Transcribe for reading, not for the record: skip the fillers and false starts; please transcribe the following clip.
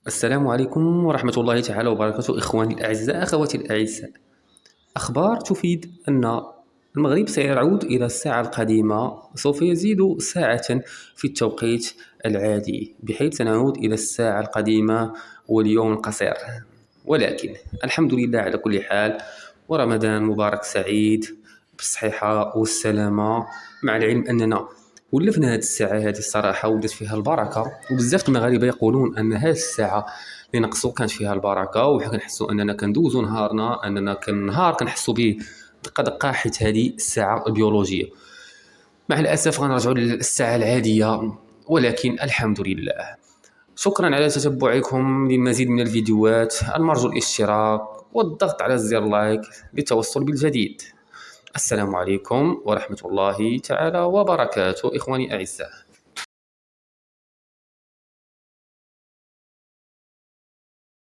السلام عليكم ورحمة الله تعالى وبركاته. إخواني الأعزاء، أخواتي الأعزاء، أخبار تفيد أن المغرب سيعود إلى الساعة القديمة، سوف يزيد ساعة في التوقيت العادي، بحيث سنعود إلى الساعة القديمة واليوم القصير. ولكن الحمد لله على كل حال، ورمضان مبارك سعيد بالصحة والسلامة. مع العلم أننا ولفنا هذه الساعة هذه الصراحة ولات فيها البركة، وبزاف المغاربة يقولون أن هذه الساعة اللي نقصوا كانت فيها البركة، وحنا كنحسوا أننا كندوزوا نهارنا، أننا نهار كنحسوا به دقة دقة، حيت هذه الساعة البيولوجية. مع الأسف غنرجعوا للساعة العادية، ولكن الحمد لله. شكرا على تتبعكم. للمزيد من الفيديوهات المرجو الاشتراك والضغط على زر لايك للتوصل بالجديد. السلام عليكم ورحمة الله تعالى وبركاته إخواني الأعزاء.